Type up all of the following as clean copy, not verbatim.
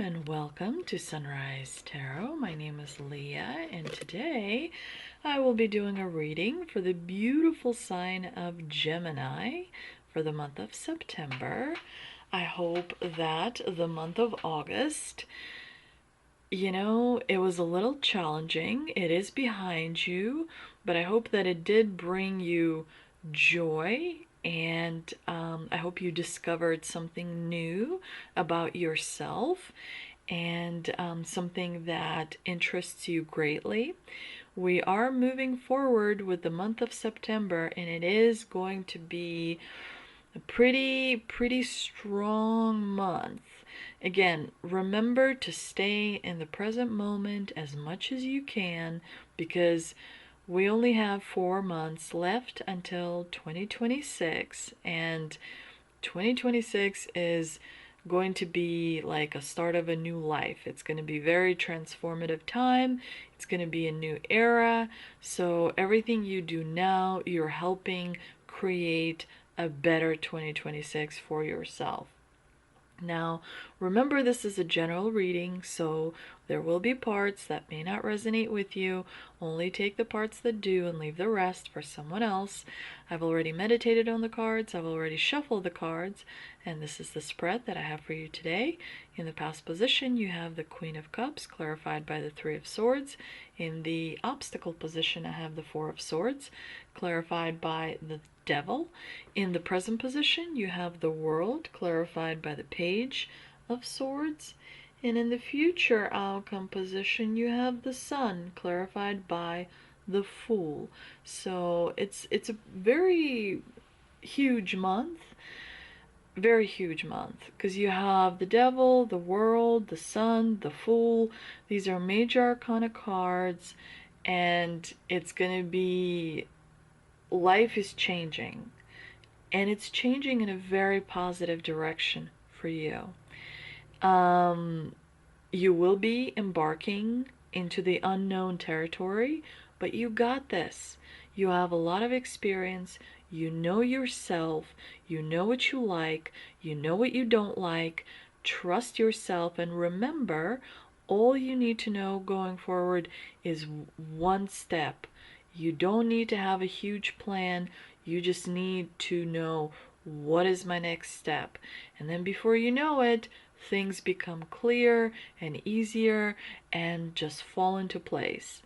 and welcome to Sunrise Tarot. My name is Leah, and today I will be doing a reading for the beautiful sign of Gemini for the month of September. I hope that the month of August, it was a little challenging. It is behind you, but I hope that it did bring you joy, and I hope you discovered something new about yourself and something that interests you greatly. We are moving forward with the month of September, and it is going to be a pretty strong month. Again, remember to stay in the present moment as much as you can, because we only have 4 months left until 2026, and 2026 is going to be like a start of a new life. It's going to be very transformative time. It's going to be a new era. So everything you do now, you're helping create a better 2026 for yourself. Now, remember, this is a general reading, so there will be parts that may not resonate with you. Only take the parts that do and leave the rest for someone else. I've already meditated on the cards, I've already shuffled the cards, and this is the spread that I have for you today. In the past position, you have the Queen of Cups, clarified by the Three of Swords. In the obstacle position, I have the Four of Swords, clarified by the Devil. In the present position, you have the World, clarified by the Page of Swords. And in the future outcome position, you have the Sun, clarified by the Fool. So it's a very huge month. Very huge month, because you have the Devil, the World, the Sun, the Fool. These are major arcana cards, and it's going to be, life is changing, and it's changing in a very positive direction for you. You will be embarking into the unknown territory, but you got this. You have a lot of experience. You know yourself. You know what you like. You know what you don't like. Trust yourself, and remember, all you need to know going forward is one step. You don't need to have a huge plan. You just need to know, what is my next step? And then before you know it, things become clear and easier and just fall into place.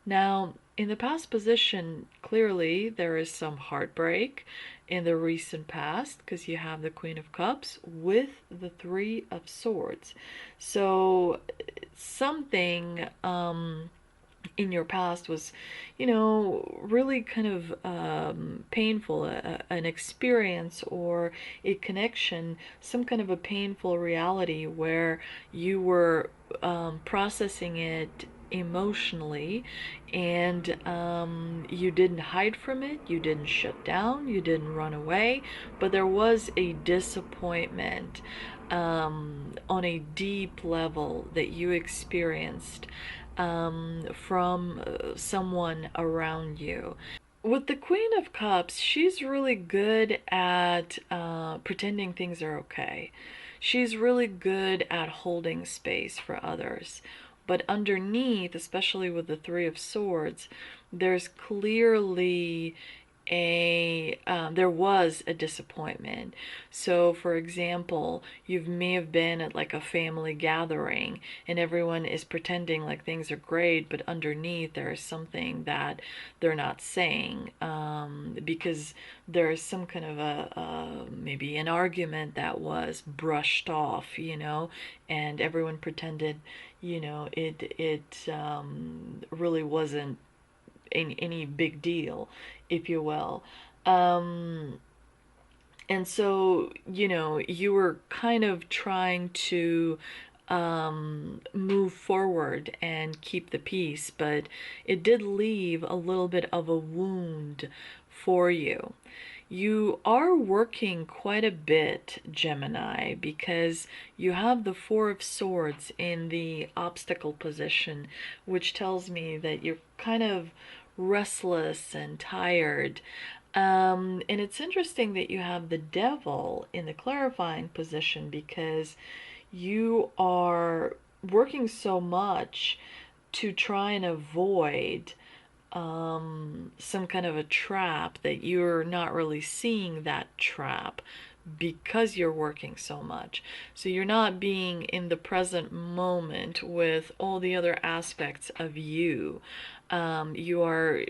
Now, in the past position, clearly there is some heartbreak in the recent past, because you have the Queen of Cups with the Three of Swords. So something in your past was, really kind of painful, an experience or a connection, some kind of a painful reality where you were processing it emotionally, and you didn't hide from it, you didn't shut down, you didn't run away, but there was a disappointment on a deep level that you experienced from someone around you. With the Queen of Cups, she's really good at pretending things are okay. She's really good at holding space for others. But underneath, especially with the Three of Swords, there's clearly there was a disappointment. So for example, you may have been at like a family gathering and everyone is pretending like things are great, but underneath there is something that they're not saying, because there is some kind of a maybe an argument that was brushed off, and everyone pretended, it really wasn't any big deal, if you will. And so, you were kind of trying to move forward and keep the peace, but it did leave a little bit of a wound for you. You are working quite a bit, Gemini, because you have the Four of Swords in the obstacle position, which tells me that you're kind of restless and tired. And it's interesting that you have the Devil in the clarifying position, because you are working so much to try and avoid some kind of a trap that you're not really seeing that trap because you're working so much. So you're not being in the present moment with all the other aspects of you. You are,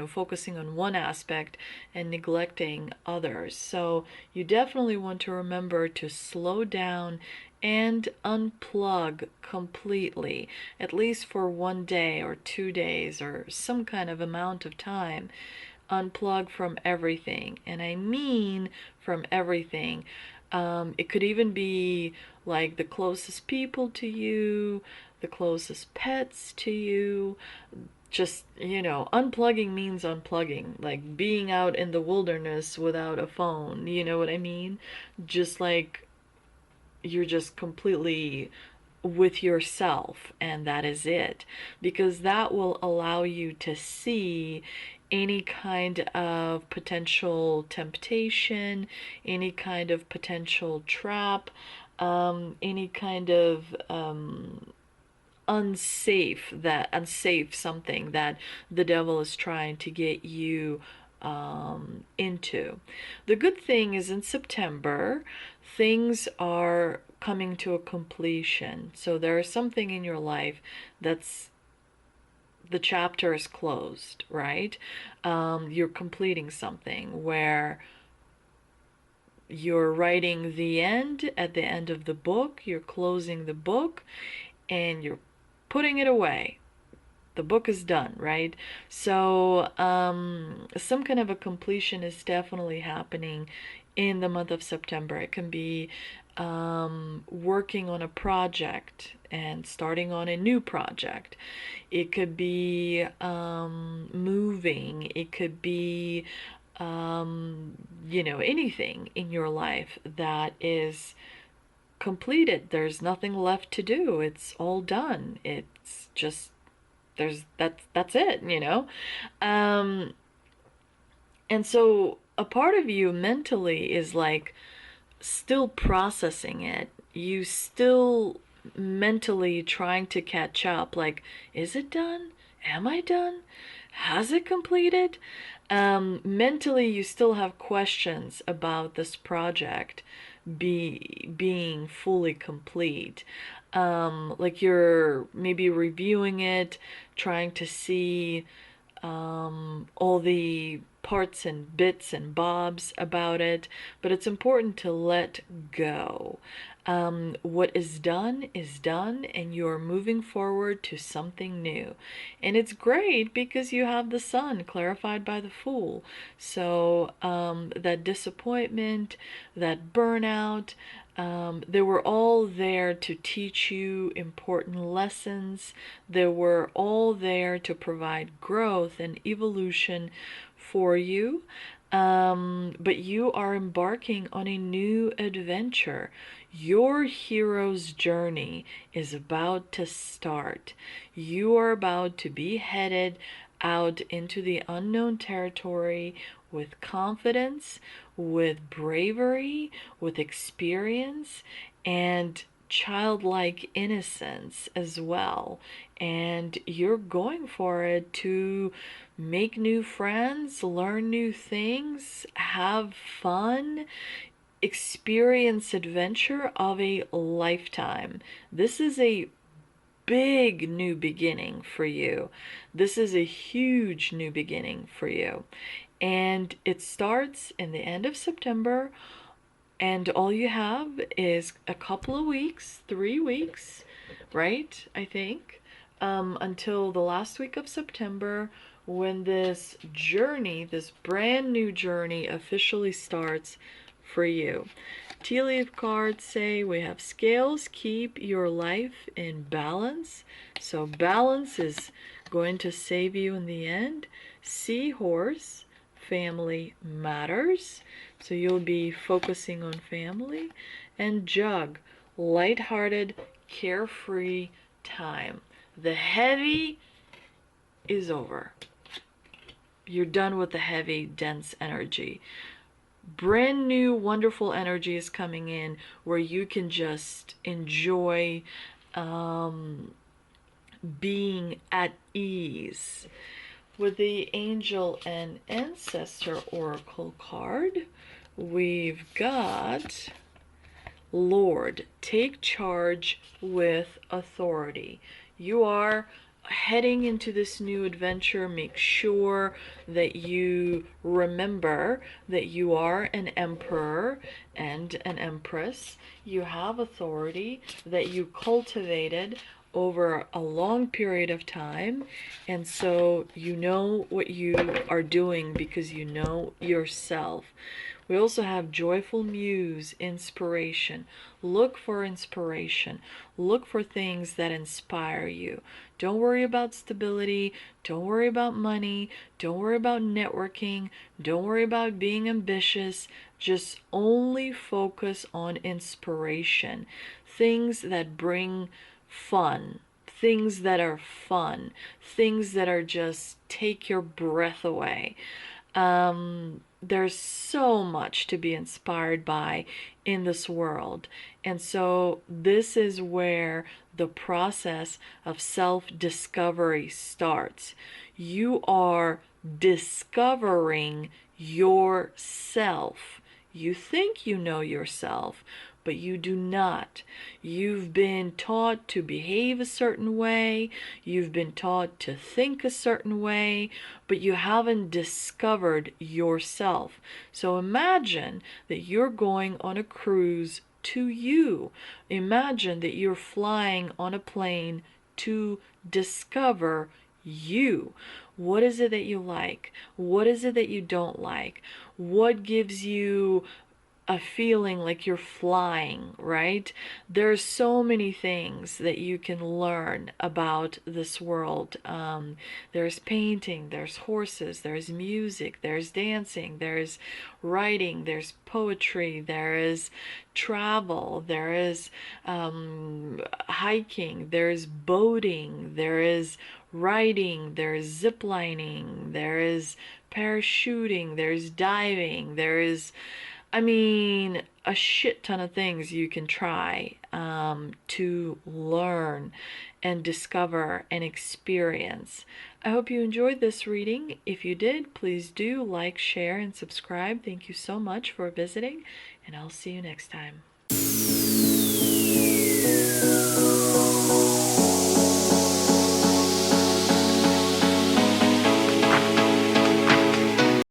focusing on one aspect and neglecting others. So you definitely want to remember to slow down and unplug completely, at least for 1 day or 2 days or some kind of amount of time. Unplug from everything. And I mean from everything. It could even be like the closest people to you, the closest pets to you. Just, unplugging means unplugging, like being out in the wilderness without a phone, you know what I mean? Just like you're just completely with yourself, and that is it, because that will allow you to see any kind of potential temptation, any kind of potential trap, any kind of unsafe something that the devil is trying to get you into. The good thing is in September, things are coming to a completion. So there is something in your life that's the chapter is closed, right? You're completing something where you're writing the end at the end of the book, you're closing the book, and you're putting it away. The book is done, right? So some kind of a completion is definitely happening in the month of September. It can be working on a project and starting on a new project. It could be moving. It could be anything in your life that is completed. There's nothing left to do. It's all done. It's just that's it. Um and so a part of you mentally is like still processing it. You still mentally trying to catch up, like, is it done? Am I done? Has it completed? Mentally you still have questions about this project being fully complete. Like you're maybe reviewing it, trying to see all the parts and bits and bobs about it, but it's important to let go. What is done, and you're moving forward to something new. And it's great because you have the sun clarified by the Fool. So that disappointment, that burnout, they were all there to teach you important lessons. They were all there to provide growth and evolution for you. But you are embarking on a new adventure. Your hero's journey is about to start. You are about to be headed out into the unknown territory with confidence, with bravery, with experience, and childlike innocence as well. And you're going for it to make new friends, learn new things, have fun, experience adventure of a lifetime. This is a big new beginning for you. This is a huge new beginning for you. And it starts in the end of September, and all you have is a couple of weeks, 3 weeks, right? I think, until the last week of September, when this journey, this brand new journey, officially starts for you. Tea leaf cards say we have scales, keep your life in balance. So balance is going to save you in the end. Seahorse, family matters. So you'll be focusing on family. And jug, lighthearted, carefree time. The heavy is over. You're done with the heavy, dense energy. brand new wonderful energy is coming in where you can just enjoy um, being at ease. With the Angel and Ancestor Oracle card, we've got Lord, take charge with authority. You are heading into this new adventure. Make sure that you remember that you are an emperor and an empress. You have authority that you cultivated over a long period of time, and so you know what you are doing because you know yourself. We also have joyful muse, inspiration. Look for inspiration. Look for things that inspire you. Don't worry about stability. Don't worry about money. Don't worry about networking. Don't worry about being ambitious. Just only focus on inspiration. Things that bring fun. Things that are fun. Things that are just take your breath away. There's so much to be inspired by in this world. And so this is where the process of self-discovery starts. You are discovering yourself. You think you know yourself, but you do not. You've been taught to behave a certain way, you've been taught to think a certain way, but you haven't discovered yourself. So imagine that you're going on a cruise to you. Imagine that you're flying on a plane to discover you. What is it that you like? What is it that you don't like? What gives you a feeling like you're flying, right? There's so many things that you can learn about this world. There's painting, there's horses, there's music, there's dancing, there's writing, there's poetry, there is travel, there is hiking, there's boating, there is riding, there's ziplining, there is parachuting, there's diving, there is a shit ton of things you can try to learn and discover and experience. I hope you enjoyed this reading. If you did, please do like, share, and subscribe. Thank you so much for visiting, and I'll see you next time.